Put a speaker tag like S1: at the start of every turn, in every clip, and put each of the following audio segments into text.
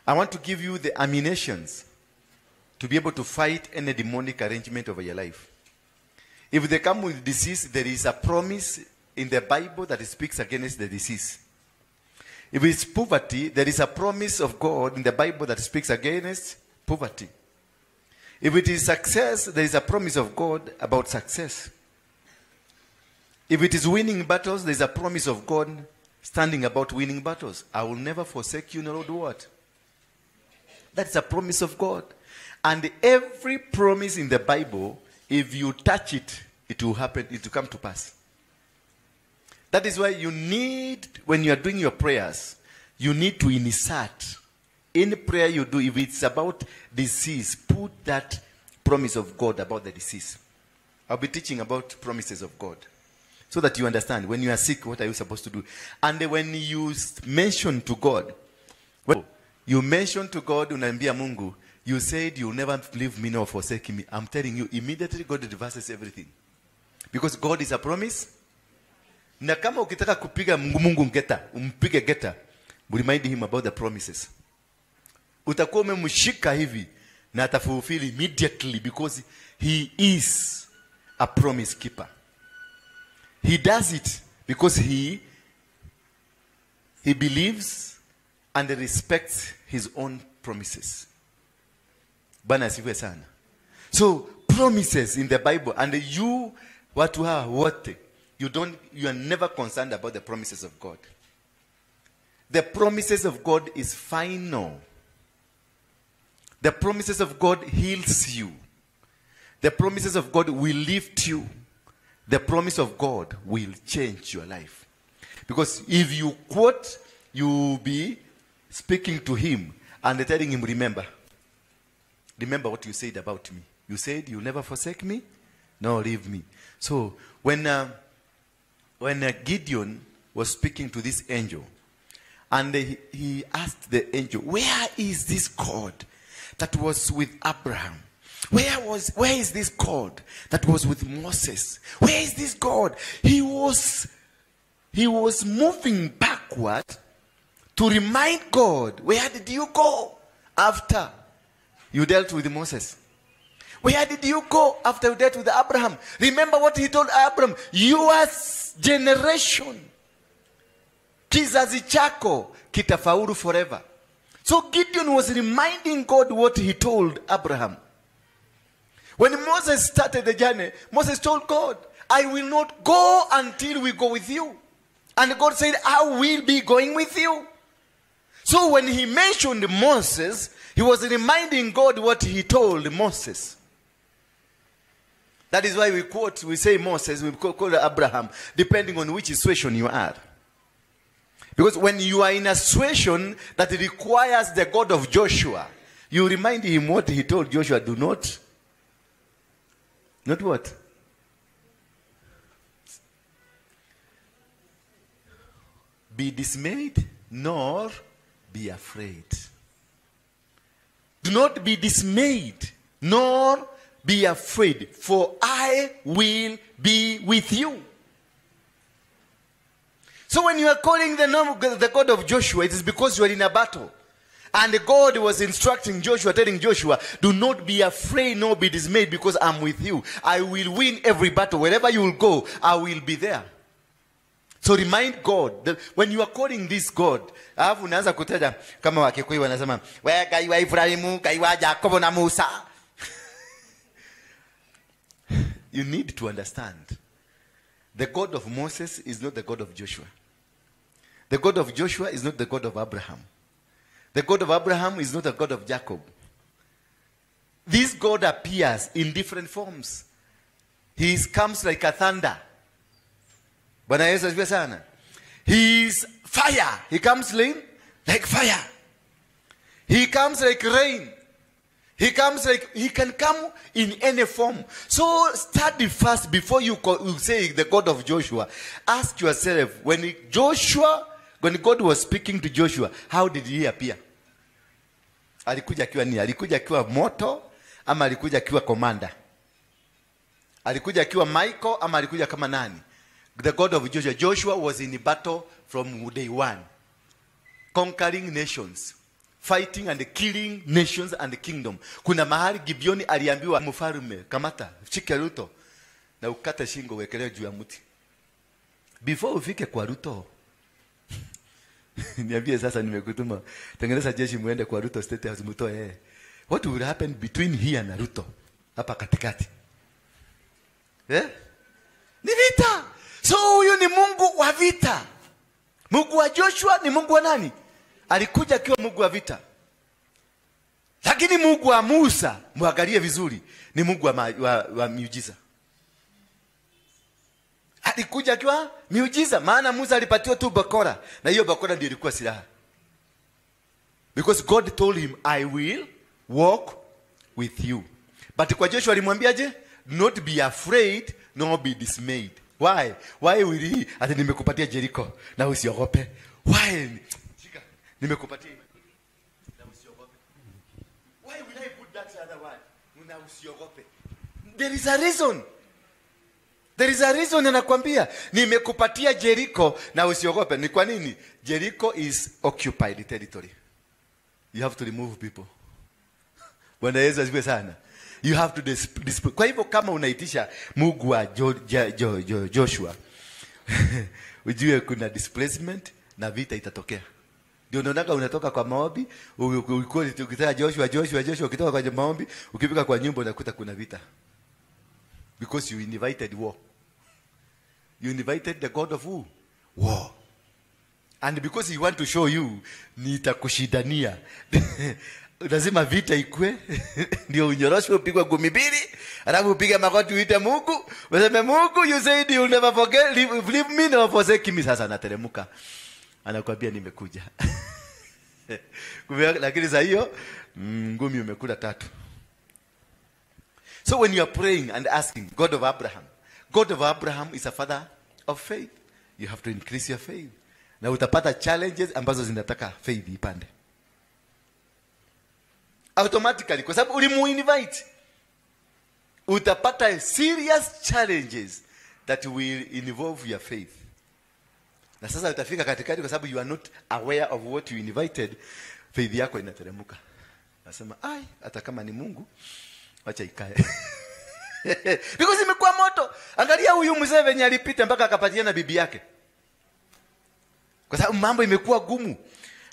S1: I want to give you the ammunitions to be able to fight any demonic arrangement over your life. If they come with disease, there is a promise in the Bible that speaks against the disease. If it's poverty, there is a promise of God in the Bible that speaks against poverty. If it is success, there is a promise of God about success. If it is winning battles, there is a promise of God standing about winning battles. I will never forsake you, nor do what? That's a promise of God. And every promise in the Bible, if you touch it, it will happen, it will come to pass. That is why you need, when you are doing your prayers, you need to insert. Any prayer you do, if it's about disease, put that promise of God about the disease. I'll be teaching about promises of God, so that you understand, when you are sick, what are you supposed to do? And when you mention to God, when you mention to God, unambia Mungu, you said you'll never leave me nor forsake me. I'm telling you, immediately God reverses everything. Because God is a promise. Na kama ukitaka kupiga Mungu ngeta, umpige geta, remind him about the promises. Utakuwa umemshika hivi na atafulfill immediately, because he is a promise keeper. He does it because he believes and respects his own promises. Bwana asifiwe sana. So promises in the Bible, and you watu hawa wote, you are never concerned about the promises of God. The promises of God is final. The promises of God heals you. The promises of God will lift you. The promise of God will change your life. Because if you quote, you will be speaking to him and telling him, remember what you said about me. You said you'll never forsake me, nor leave me. So when Gideon was speaking to this angel, and he asked the angel, where is this God that was with Abraham? Where is this God that was with Moses? Where is this God? He was moving backward to remind God, where did you go after you dealt with Moses? Where did you go after you dealt with Abraham? Remember what he told Abraham, your generation, kizazi chako kitafaulu forever. So Gideon was reminding God what he told Abraham. When Moses started the journey, Moses told God, I will not go until we go with you. And God said, I will be going with you. So when he mentioned Moses, he was reminding God what he told Moses. That is why we say Moses, we call Abraham, depending on which situation you are. Because when you are in a situation that requires the God of Joshua, you remind him what he told Joshua, do not what? Be dismayed, nor be afraid. Do not be dismayed, nor be afraid, for I will be with you. So when you are calling the name of the God of Joshua, it is because you are in a battle. And God was instructing Joshua, telling Joshua, do not be afraid, nor be dismayed, because I'm with you. I will win every battle. Wherever you will go, I will be there. So remind God that when you are calling this God, unaanza kutaja kama Wakikuyu wanasema, wewe kai wa Ibrahimu, kai wa Yakobo na Musa. You need to understand. The God of Moses is not the God of Joshua. The God of Joshua is not the God of Abraham. The God of Abraham is not the God of Jacob. This God appears in different forms. He comes like a thunder. Bwana Yesu asifiwe sana. He is fire. He comes like fire. He comes like rain. He can come in any form. So study first before you say the God of Joshua. Ask yourself, when God was speaking to Joshua, how did he appear? Alikuja akiwa nini? Alikuja akiwa moto ama alikuja akiwa commander? Alikuja akiwa Michael ama alikuja kama nani? The God of Joshua. Joshua was in the battle from day one, conquering nations, fighting and killing nations and kingdom. Kuna mahali Gibeoni aliambiwa mfalme, kamata, shike Ruto na ukate shingo uwekelee juu ya mti. Before ufike kwa Ruto, niambie sasa nimekutuma, tengeneza jeshi muende kwa Ruto State House mtoe. What will happen between here na Ruto? Hapa katikati. Ni vita. So huyu ni Mungu wa vita. Mungu wa Joshua ni Mungu wa nani? Alikuja akiwa Mungu wa vita. Lakini Mungu wa Musa, muangalie vizuri, ni Mungu wa miujiza. Alikuja akiwa miujiza, maana Musa alipatiwa tu bakora, na hiyo bakora ndio ilikuwa silaha. Because God told him, I will walk with you. But kwa Joshua alimwambiaje? Not be afraid, nor be dismayed. Why? Why will he? Ati nimekupatia Jericho na usiogope. Why? Shika. Nimekupatia na usiogope. Why will I put that other word? Na usiogope. There is a reason. There is a reason anakuambia nimekupatia Jericho na usiogope. Ni kwa nini? Jericho is occupied territory. You have to remove people. Bwana Yesu asifiwe sana. You have to kwa hivyo kama unaitisha Mungu wa Joshua, ujue kuna displacement na vita itatokea. Ndio unaona unatoka kwa maombi, ukitaka Joshua ukitoka kwa maombi, ukifika kwa nyumba unakuta kuna vita. Because you invited war. You invited the God of who? War. And because he want to show you, nitakushidania. Lazima vita ikue. Ndio unyoroshwe upigwe ngumi mbili, alafu upige magoti uite Mungu. Waseme Mungu, you said you never forget, leave me, never forsake me. Sasa anateremka. Anakuambia nimekuja. Lakini sasa hiyo ngumi umekula 3. So when you are praying and asking, God of Abraham is a father of faith. You have to increase your faith. Na utapata challenges ambazo zinataka faith ipande. Automatically, kwa sababu ulimu-invite, utapata serious challenges that will involve your faith. Na sasa utafika katikati kwa sababu you are not aware of what you invited, faith yako inateremuka. Nasema, hata kama ni Mungu, wacha ikae. Because imekuwa moto. Angalia huyu mzee venye alipita mpaka akapatiana bibi yake. Kwa sababu mambo imekuwa gumu.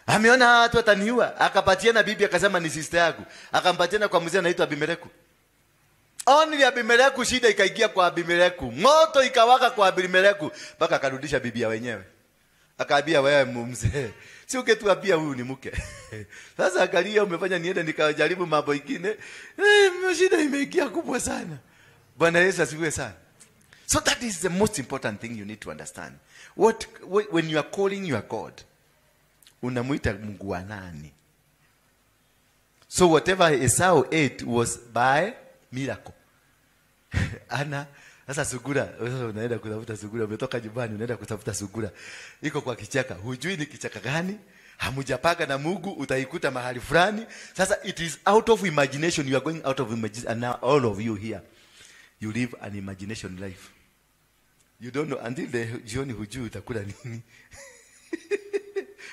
S1: Ameona watu wataniua, akapatiana bibi akasema ni sister yangu. Akampatiana kwa mzee anaitwa Abimeleku. Only Abimeleku, shida ikaingia kwa Abimeleku. Moto ikawaka kwa Abimeleku mpaka akarudisha bibi ya wenyewe. Akaambia wewe mzee, si ungetuambia huyu ni mke. Sasa angalia umefanya niende nikajaribu mambo mengine. Shida imeingia kubwa sana. Bwana Yesu asifiwe sana. So that is the most important thing you need to understand. When you are calling your God, unamuita Mungu wa nani? So whatever Esau ate was by miracle. Sasa sugura, unaenda kutafuta sugura, umetoka nyumbani unaenda kutafuta sugura. Iko kwa kichaka, hujui ni kichaka gani? Hamujapanga na Mungu, utaikuta mahali fulani. Sasa it is out of imagination, you are going out of imagination, and now all of you here, you live an imagination life. You don't know until the jioni hujui utakula nini.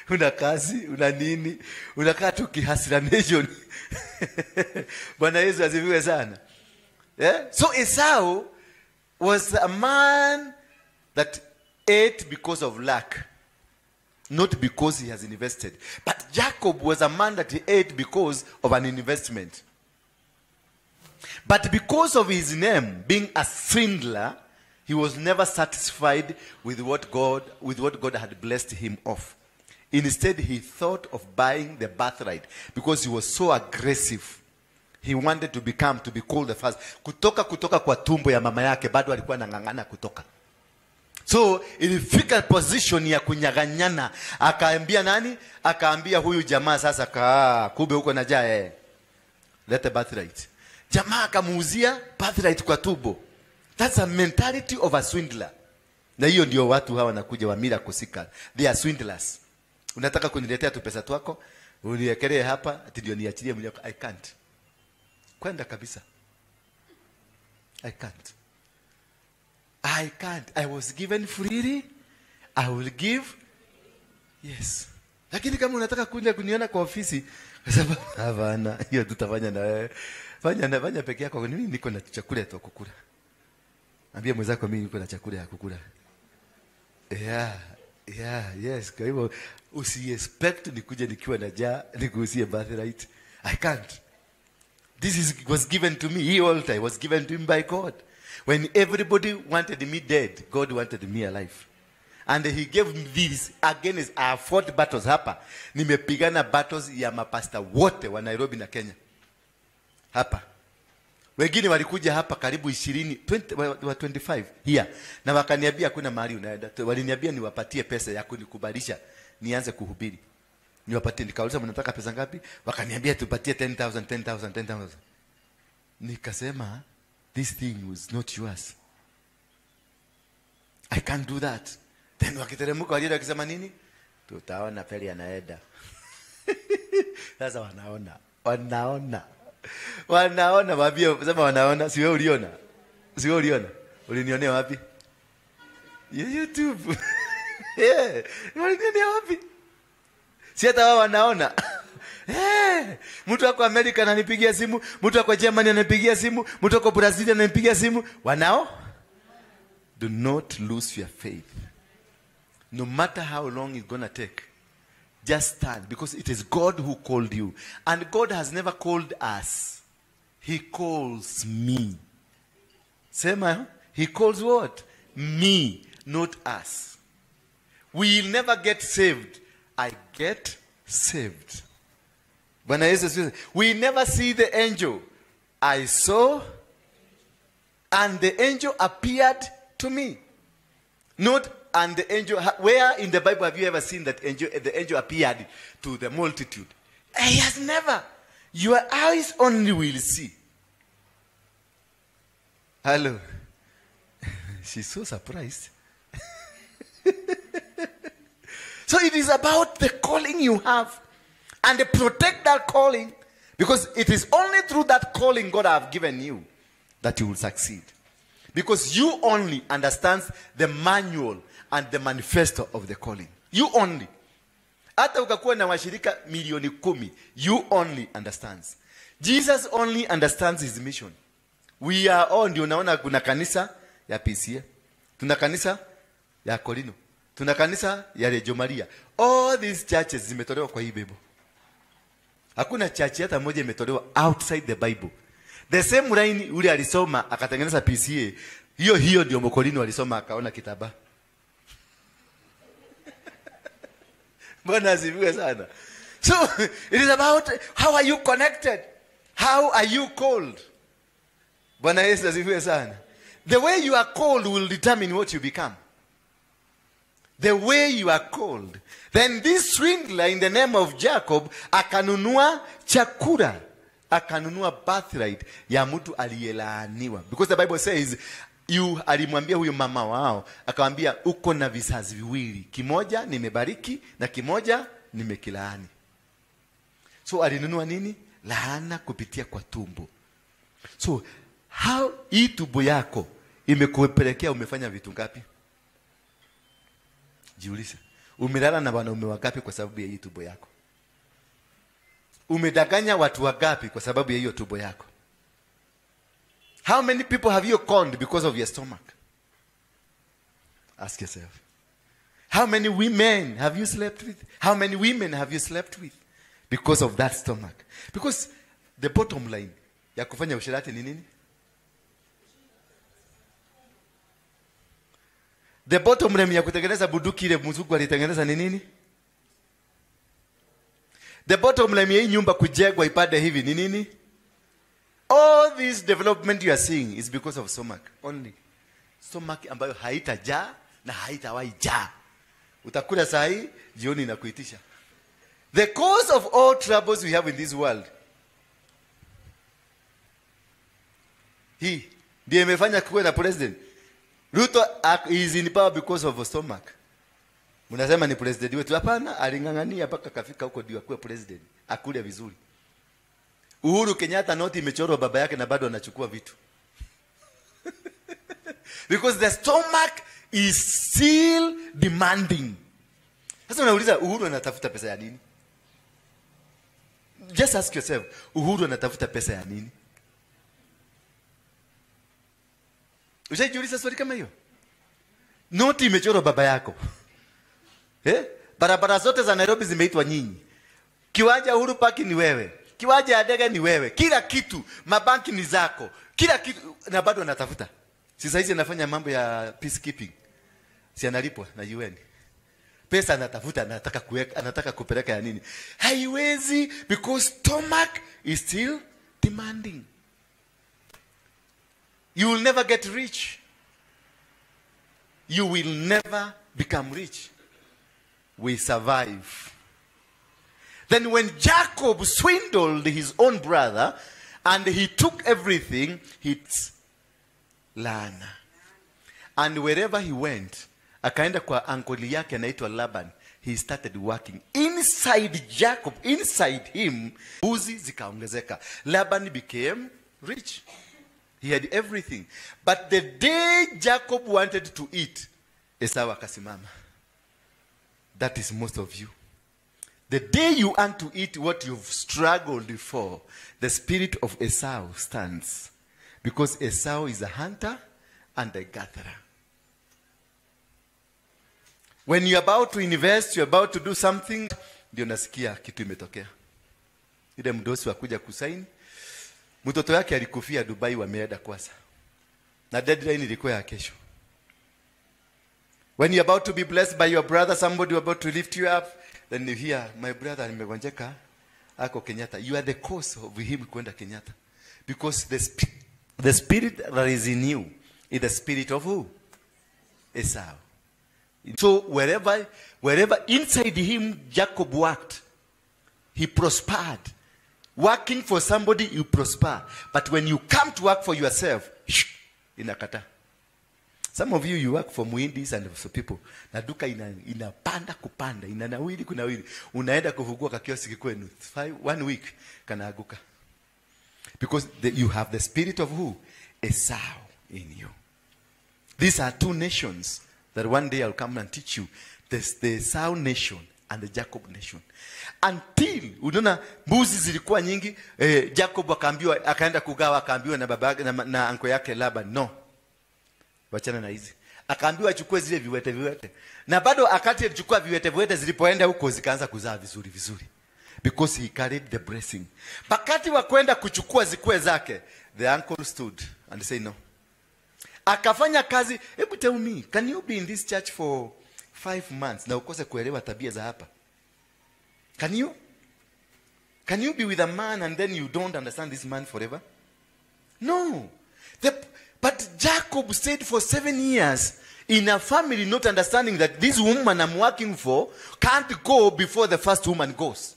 S1: Una kazi, una nini, unakaa tu kihasira nation. Bwana Yesu asifiwe sana. So Esau was a man that ate because of lack, not because he has invested. But Jacob was a man that he ate because of an investment. But because of his name being a swindler, he was never satisfied with what God had blessed him of. Instead, he thought of buying the birthright because he was so aggressive. He wanted to be called the first. Kutoka kwa tumbo ya mama yake, bado alikuwa anang'ang'ana kutoka. So, ilifika position ya kunyaganyana. Akaambia nani? Akaambia huyu jamaa sasa, kube huko na jae. Let the birthright. Jamaa akamuuzia birthright kwa tumbo. That's a mentality of a swindler. Na hiyo ndio watu hawa wanakuja wa miracle seekers. They are swindlers. Unataka kuniletea tu pesa twako, uniwekelee hapa, ati ndio niachilie mwili wako. I can't. Kwenda kabisa. I can't. I was given freely. I will give. Yes. Lakini kama unataka kuja kuniona kwa ofisi, sasa hapana, hiyo tutafanya na wewe. Fanya peke yako. Mimi niko na chakula ya kukula. Ambia mwenzako mimi niko na chakula ya kukula. Yes. Kwa hivyo usi-expect nikuje nikiwa na njaa nikuuzie birthright. I can't. Was given to me. He altar was given to him by God. When everybody wanted me dead, God wanted me alive. And he gave me this against I fought battles hapa. Nimepigana battles ya mapasta wote wa Nairobi na Kenya. Hapa. Wengine walikuja hapa karibu 25 here. Na wakaniambia hakuna mahali unaenda. Waliniambia niwapatie pesa ya kunikubalisha nianze kuhubiri. Niwapatie, nikauliza mnataka pesa ngapi? Wakaniambia tupatie 10,000. Nikasema this thing was not yours. I can't do that. Then wakiteremka walienda wakisema nini? Tutaona peli anaenda. Sasa wanaona wabia sema wanaona, si wewe uliona? Ulinionea wapi? YouTube. Ulinionea wapi? Si hata wao wanaona. Mtu wako Amerika ananipigia simu, mtu wako Germany ananipigia simu, mtu wako Brazil ananipigia simu. Wanao? Do not lose your faith. No matter how long it's going to take, just stand, because it is God who called you. And God has never called us. He calls me. Sema, he calls what? Me, not us. We will never get saved. I get saved. When we never see the angel. I saw, and the angel appeared to me. Not, and the angel, where in the Bible have you ever seen that the angel appeared to the multitude? He has never. Your eyes only will see. Hello. She's so surprised. So it is about the calling you have. And protect that calling. Because it is only through that calling God have given you that you will succeed. Because you only understand the manual and the manifesto of the calling. You only. Hata ukakuwa na washirika milioni 10, you only understands. Jesus only understands his mission. We are all, ndio unaona kuna kanisa ya PCA. Tuna kanisa ya Kolino. Tuna kanisa ya Rejo Maria. All these churches zimetolewa kwa hii Bible. Hakuna church hata moja imetolewa outside the Bible. The same line ule alisoma akatengeneza PCA. Hiyo ndio Mokolino alisoma akaona kitaba. Bwana asifiwe sana. So it is about how are you connected? How are you called? Bwana Yesu asifiwe sana. The way you are called will determine what you become. The way you are called. Then this swindler in the name of Jacob akanunua chakula, akanunua birthright ya mtu aliyelaaniwa. Because the Bible says alimwambia huyo mama wao, akamwambia uko na vizazi viwili, kimoja nimebariki na kimoja nimekilaani. So alinunua nini? Laana kupitia kwa tumbo. So how hii tumbo yako imekupelekea umefanya vitu ngapi? Jiulize. Umelala na wanaume wangapi kwa sababu ya hii tumbo yako? Umedanganya watu wangapi kwa sababu ya hiyo tumbo yako? How many people have you conned because of your stomach? Ask yourself. How many women have you slept with? How many women have you slept with because of that stomach? Because the bottom line ya kufanya usherati ni nini? The bottom line ya kutengeneza bunduki ile mzungu alitengeneza ni nini? The bottom line ya hii nyumba kujengwa ipande hivi ni nini? All this development you are seeing is because of stomach only. Stomach ambayo haitajaa na haitawahi jaa. Utakula saa hii, jioni inakuitisha. The cause of all troubles we have in this world. Hii ndiye imefanya kuwe na president. Ruto is in power because of a stomach. Mnasema ni president wetu. Hapana, alingangania mpaka kafika huko ndio akuwe president. Akule vizuri. Uhuru Kenyatta noti imechorwa baba yake na bado anachukua vitu. Because the stomach is still demanding. Sasa unauliza Uhuru anatafuta pesa ya nini? Just ask yourself, Uhuru anatafuta pesa ya nini? Ushajiuliza swali kama hiyo? Noti imechorwa baba yako. Barabara zote za Nairobi zimeitwa nyinyi. Kiwanja Uhuru Park ni wewe. Kiwanja ya ndege ni wewe. Kila kitu, mabanki ni zako. Kila kitu, na bado anatafuta. Si sasa hizi anafanya mambo ya peacekeeping. Si analipwa na UN. Pesa anatafuta, anataka kupeleka ya nini? Haiwezi, because stomach is still demanding. You will never get rich. You will never become rich. We survive. Then when Jacob swindled his own brother and he took everything, it's laana. And wherever he went, akaenda kwa uncle yake anaitwa Laban, he started working. Inside Jacob, inside him, mbuzi zikaongezeka. Laban became rich. He had everything. But the day Jacob wanted to eat, Esau akasimama. That is most of you. The day you want to eat what you've struggled for, the spirit of Esau stands. Because Esau is a hunter and a gatherer. When you're about to invest, you're about to do something, ndio nasikia kitu imetokea. Ile mdosi wa kuja kusaini, mtoto yake alikufia Dubai, wameenda kwanza. Na deadline ilikuwa ya kesho. When you're about to be blessed by your brother, somebody about to lift you up, then you hear, my brother nimegonjeka, ako Kenyatta. You are the cause of him kwenda Kenyatta. Because the spirit that is in you is the spirit of who? Esau. So wherever inside him Jacob worked, he prospered. Working for somebody, you prosper. But when you come to work for yourself, inakata. Some of you work for muhindis and for people. Na duka inapanda kupanda, inanawili kunawili. Unaenda kufungua kakioski kwenu. 1 week kanaaguka. Because you have the spirit of who? Esau in you. These are two nations that one day I'll come and teach you. There's the Esau nation and the Jacob nation. Until unaona mbuzi zilikuwa nyingi, Jacob akaambiwa, akaenda kugawa, akaambiwa na baba na anko yake Laban, no, wachana na hizi. Akaambiwa achukue zile viwete. Na bado akati alichukua viwete zilipoenda huko zikaanza kuzaa vizuri. Because he carried the blessing. Bakati wa kwenda kuchukua zikwe zake, the uncle stood and said no. Akafanya kazi. Hebu tell me, can you be in this church for 5 months na ukose kuelewa tabia za hapa? Can you be with a man and then you don't understand this man forever? No. But Jacob stayed for 7 years in a family not understanding that this woman I'm working for can't go before the first woman goes.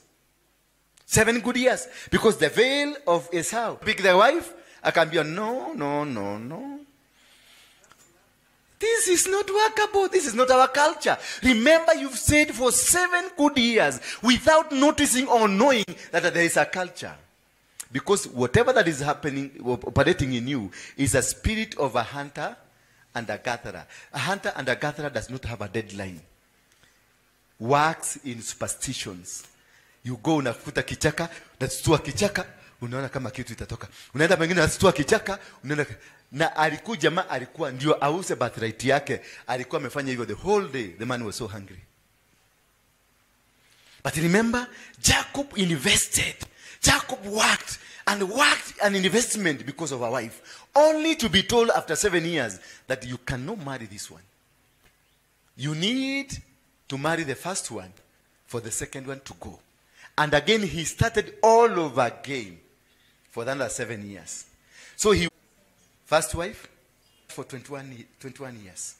S1: 7 good years. Because the veil of Esau. Pick the wife, akaambia no. This is not workable. This is not our culture. Remember, you've stayed for 7 good years without noticing or knowing that there is a culture. Because whatever that is happening, operating in you, is a spirit of a hunter and a gatherer. A hunter and a gatherer does not have a deadline. Works in superstitions. You go unafuta kichaka, unatua kichaka, unaona kama kitu itatoka. Unaenda pengine unatua kichaka, unaona. Na alikuwa ndio ause birthright yake, alikuwa amefanya hivyo the whole day. The man was so hungry. But remember, Jacob invested. Jacob worked an investment because of a wife. Only to be told after 7 years that you cannot marry this one. You need to marry the first one for the second one to go. And again, he started all over again for another 7 years. So he first wife for 21 years.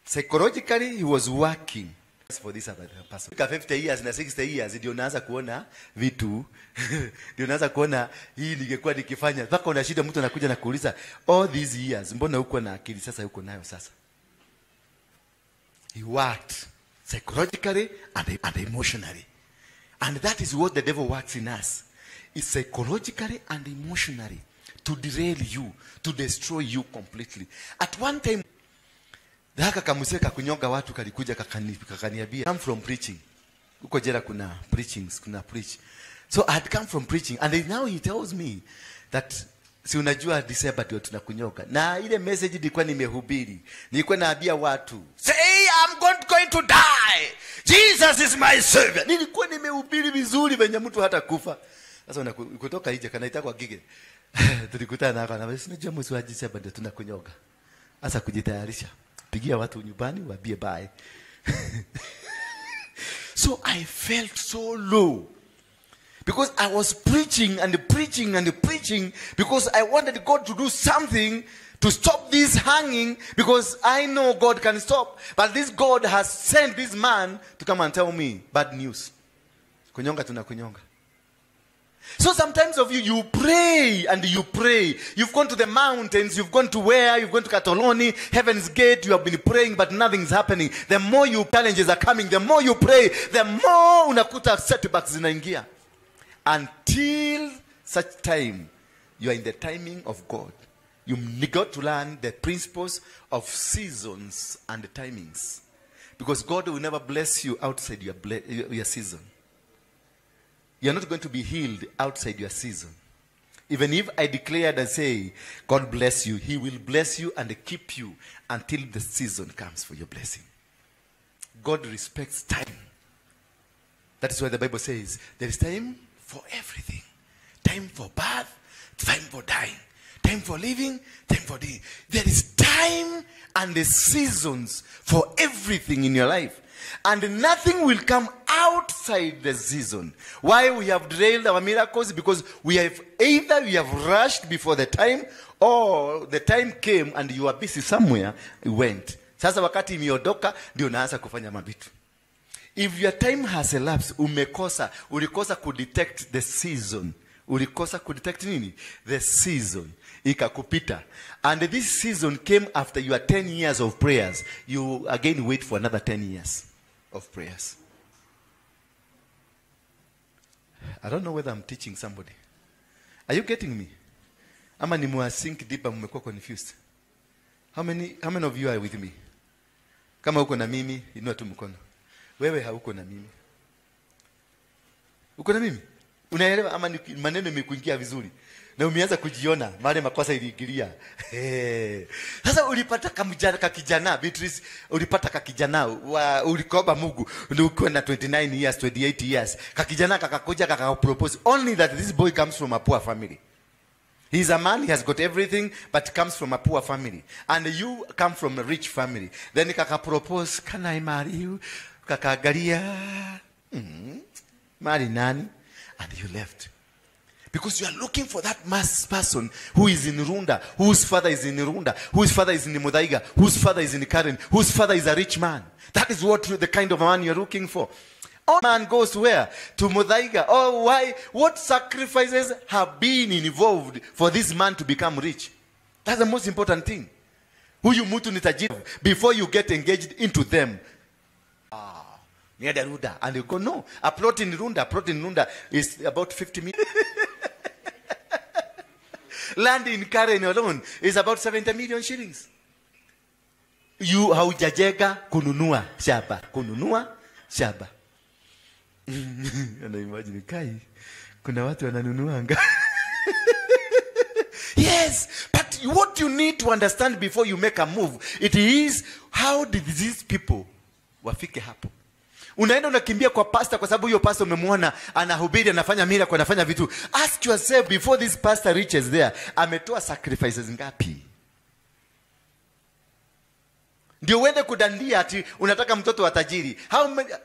S1: Psychologically, he was working for this other person. 50 years na 60 years, ndio unaanza kuona vitu. Ndio unaanza kuona hii ningekuwa nikifanya. Mpaka una shida, mtu anakuja na kuuliza, all these years, mbona huko na akili sasa huko nayo sasa? He worked psychologically and emotionally. And that is what the devil works in us. It's psychologically and emotionally. To derail you, to destroy you completely. At one time, Haka kamuseka kunyonga watu kalikuja kakaniambia, come from preaching. Uko jera kuna preachings, kuna preach. So I had come from preaching, and now he tells me that si unajua December ndio tunakunyoka. Na ile message nilikuwa nimehubiri. Nilikuwa naambia watu, say I'm going to die. Jesus is my savior. Nilikuwa nimehubiri vizuri venye mtu hata kufa. Sasa kutoka nje kanaita kwa gige. Tulikutana hapa na unajua mwezi wa December ndio tunakunyoka. Sasa kujitayarisha. Pigia watu nyumbani waambie bye. So I felt so low. Because I was preaching and preaching and preaching, because I wanted God to do something to stop this hanging, because I know God can stop. But this God has sent this man to come and tell me bad news. Kunyonga tunakunyonga. So sometimes of you pray and you pray. You've gone to the mountains, you've gone to where? You've gone to Catoloni, Heaven's Gate, you have been praying, but nothing's happening. The more you challenges are coming, the more you pray, the more unakuta setbacks zinaingia. Until such time, you are in the timing of God. You got to learn the principles of seasons and timings. Because God will never bless you outside your season. You are not going to be healed outside your season. Even if I declared and say, God bless you, He will bless you and keep you until the season comes for your blessing. God respects time. That is why the Bible says, there is time for everything. Time for birth, time for dying. Time for living, time for dying. There is time and the seasons for everything in your life. And nothing will come outside the season. Why we have derailed our miracles? Because we have rushed before the time, or the time came and you are busy somewhere, you went. Sasa wakati imeondoka ndio unaanza kufanya mabitu. If your time has elapsed, ulikosa kudetect the season. Ulikosa kudetect nini? The season. Ikakupita. And this season came after your 10 years of prayers. You again wait for another 10 years of prayers. I don't know whether I'm teaching somebody. Are you getting me? Ama nimewasink deeper, mmekuwa confused. How many of you are with me? Kama uko na mimi, inua tu mkono. Wewe hauko na mimi. Uko na mimi? Unaelewa ama maneno yamekuingia vizuri? Na umeanza kujiona mara makosa iliingilia. Sasa ulipata kijana Beatrice, ulipata kijana ulikoba Mungu ndio uko na 29 years, 28 years. Kijana kakakuja kakapropose, only that this boy comes from a poor family. He's a man, he has got everything, but comes from a poor family. And you come from a rich family. Then kakapropose, can I marry you? Kakagaria. Marry nani? And you left. Because you are looking for that mass person who is in Runda, whose father is in Runda, whose father is in Mudaiga, whose father is in Karen, whose father is a rich man. That is what the kind of man you are looking for. All man goes where? To Mudaiga. Oh, why? What sacrifices have been involved for this man to become rich? That's the most important thing. Huyu mutu ni tajiri. Before you get engaged into them. Near the Runda. And you go, no. A plot in Runda is about 50 million. Land in Karen alone is about 70 million shillings. You haujajega kununua shamba. And I imagine kai kuna watu wananunuanga. Yes, but what you need to understand before you make a move, it is how did these people wafike hapo? Unaenda unakimbia kwa pastor kwa sababu hiyo pastor umemwona anahubiri, anafanya miracle, anafanya vitu. Ask yourself before this pastor reaches there, ametoa sacrifices ngapi? Ndio uende kudandia ati unataka mtoto wa tajiri.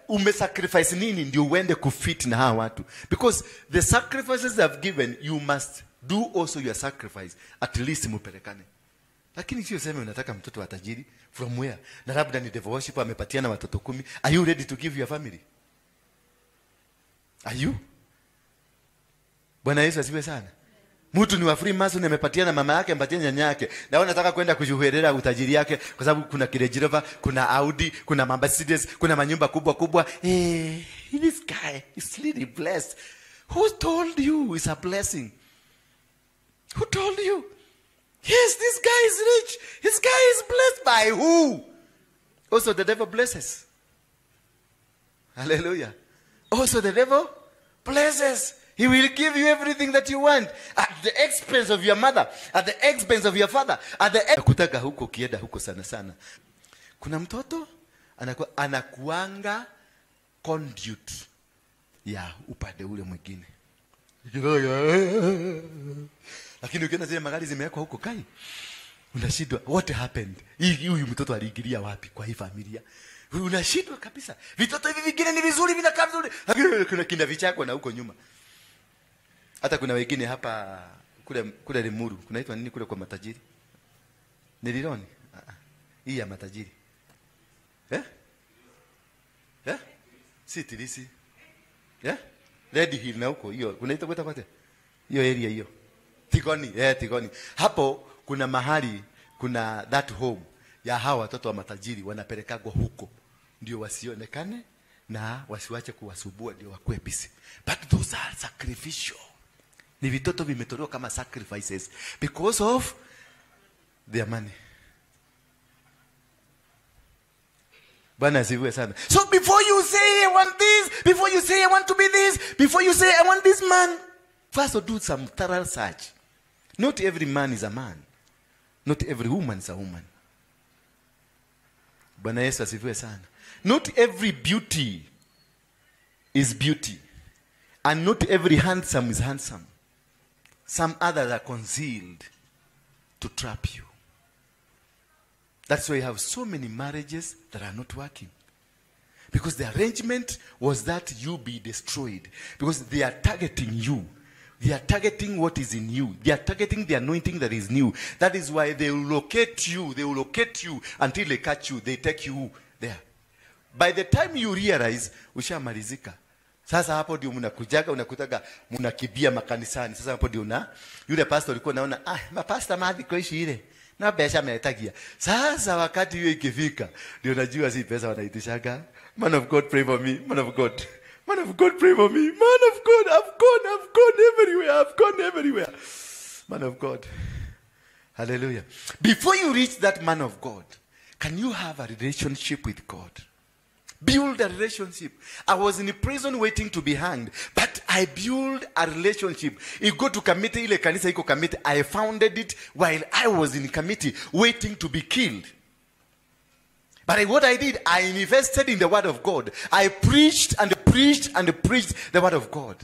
S1: Umesacrifice nini ndio uende kufit na hawa watu? Because the sacrifices I've given, you must do also your sacrifice. At least mupelekane. Lakini sio sema unataka mtoto wa tajiri from where? Na labda ni devil worship amepatiana watoto 10. Are you ready to give your family? Are you? Bwana Yesu asifiwe sana. Mtu ni wa free mason amepatiana mama yake, ampatie nyanya yake. Na unataka kwenda kujuherera utajiri yake kwa sababu kuna Range Rover, kuna Audi, kuna Mercedes, kuna manyumba kubwa. This guy is really blessed. Who told you it's a blessing? Who told you? Yes, this guy is rich. This guy is blessed by who? Also the devil blesses. Hallelujah. Also the devil blesses. He will give you everything that you want at the expense of your mother, at the expense of your father, at the kutaka huko kieda huko sana sana. Kuna mtoto anakuanga conduit ya upande ule mwingine. Lakini ukiona zile magari zimewekwa huko kai, unashindwa what happened? Huyu mtoto aliingilia wapi kwa hii familia? Unashindwa kabisa. Vitoto hivi vingine ni vizuri, vinakaa vizuri. Kuna kinda vichako na huko nyuma. Hata kuna wengine hapa kule Limuru, kunaitwa nini kule kwa matajiri? Nilironi. Hii ya matajiri. Si Tilisi. Red Hill na huko hiyo. Kunaitwa kweta. Hiyo area hiyo. Tigoni, Tigoni. Hapo kuna mahali, kuna that home ya hawa watoto wa matajiri wanapelekagwa huko ndio wasionekane na wasiwache kuwasubua ndio wakue busy. But those are sacrificial. Ni vitoto vimetolewa kama sacrifices because of their money. Bwana asifiwe sana. So before you say I want this, before you say I want to be this, before you say I want this man, first do some thorough search. Not every man is a man. Not every woman is a woman. Bwana Yesu asifiwe sana. Not every beauty is beauty. And not every handsome is handsome. Some others are concealed to trap you. That's why you have so many marriages that are not working. Because the arrangement was that you be destroyed. Because they are targeting you. They are targeting what is in you. They are targeting the anointing that is new. That is why they will locate you. They will locate you until they catch you. They take you there. By the time you realize, ushamalizika. Sasa hapo ndio mnakujaga unakutaga mnakibia makanisani. Sasa hapo ndio yule pastor alikuwa naona mapasta madhi koishi ile. Na pesa ametagia. Sasa wakati hiyo ikifika ndio najua si pesa wanaitishaga. Man of God pray for me. Man of God. Man of God pray for me. Man of God, I've gone everywhere. Man of God. Hallelujah. Before you reach that man of God, can you have a relationship with God? Build a relationship. I was in a prison waiting to be hanged, but I built a relationship. You go to committee, ile kanisa iko committee. I founded it while I was in committee waiting to be killed. But what I did, I invested in the word of God. I preached and preached and preached the word of God.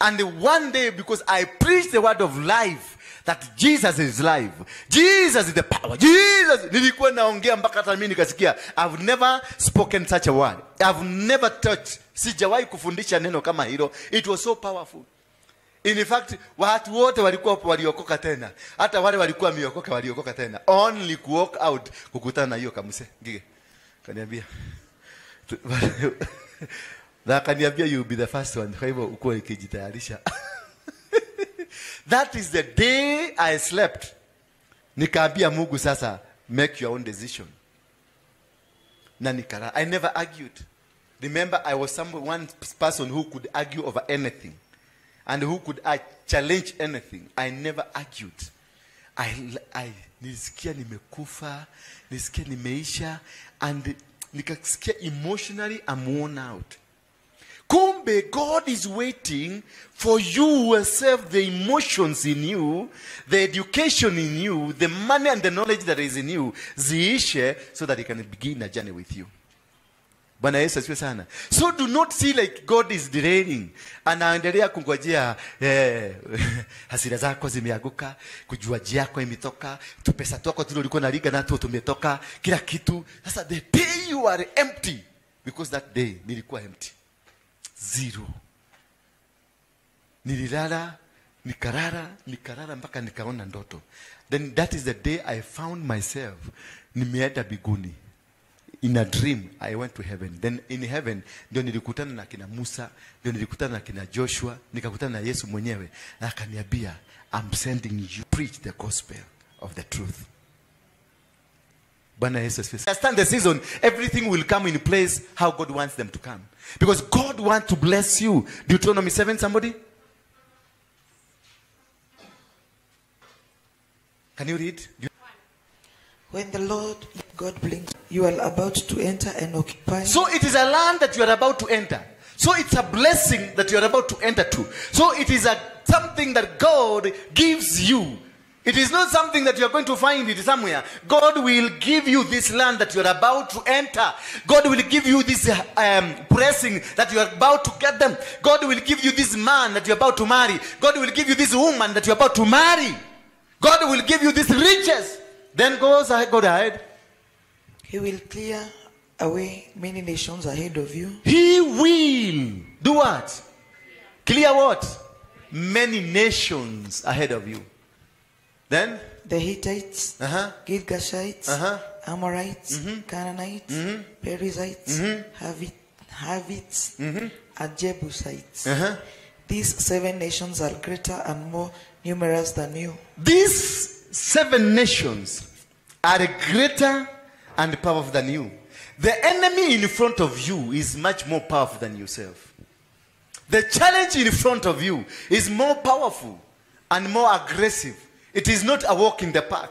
S1: And one day, because I preached the word of life, that Jesus is life. Jesus is the power. Jesus. Nilikuwa naongea mpaka hata mimi nikasikia. I've never spoken such a word. I've never touched. Sijawahi kufundisha neno kama hilo. It was so powerful. In fact, watu wote walikuwa waliokoka tena. Hata wale walikuwa waliokoka tena. Only to walk out kukutana na hiyo kamse. Ngige. Kaniambia. Na kaniambia you be the first one. Kwa hivyo uko ukijitayarisha. That is the day I slept. Nikaambia Mungu sasa, make your own decision. Na nikara. I never argued. Remember, I was one person who could argue over anything. And who could challenge anything. I never argued. Nilisikia nimekufa, nilisikia nimeisha, and nikasikia emotionally I'm worn out. Kumbe, God is waiting for you who accept the emotions in you, the education in you, the money and the knowledge that is in you, ziishe, so that He can begin a journey with you. Bwana Yesu asifiwe sana. So do not see like God is delaying. Anaendelea kungojea hasira zako zimeanguka, kujuaji yako imetoka, tupesa twako tulikuwa na liga nato tumetoka, kila kitu. Sasa the day you are empty, because that day nilikuwa empty. Zero. Nililala, nikarara mpaka nikaona ndoto. Then that is the day I found myself nimeenda biguni. In a dream, I went to heaven. Then in heaven, ndio nilikutana na kina Musa, ndio nilikutana na kina Joshua, nikakutana na Yesu mwenyewe. Na akaniambia, I'm sending you preach the gospel of the truth. Bwana Yesu asifiwe. Understand the season, everything will come in place how God wants them to come. Because God wants to bless you. Deuteronomy 7, somebody? Can you read?
S2: When the Lord God blinks. You are about to enter and occupy.
S1: So it is a land that you are about to enter. So it's a blessing that you are about to enter to. So it is something that God gives you. It is not something that you are going to find it somewhere. God will give you this land that you are about to enter. God will give you this blessing that you are about to get them. God will give you this man that you are about to marry. God will give you this woman that you are about to marry. God will give you these riches. Then go ahead.
S2: He will clear away many nations ahead of you.
S1: He will do what? Clear what? Many nations ahead of you. Then
S2: the Hittites, Girgashites, Amorites, Canaanites, Perizzites, Havites, and Jebusites. These 7 nations are greater and more numerous than you.
S1: These 7 nations are greater and powerful than you. The enemy in front of you is much more powerful than yourself. The challenge in front of you is more powerful and more aggressive. It is not a walk in the park.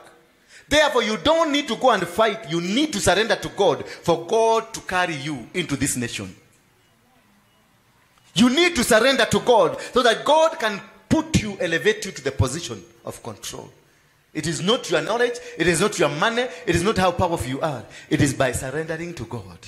S1: Therefore, you don't need to go and fight. You need to surrender to God for God to carry you into this nation. You need to surrender to God so that God can elevate you to the position of control. It is not your knowledge. It is not your money. It is not how powerful you are. It is by surrendering to God.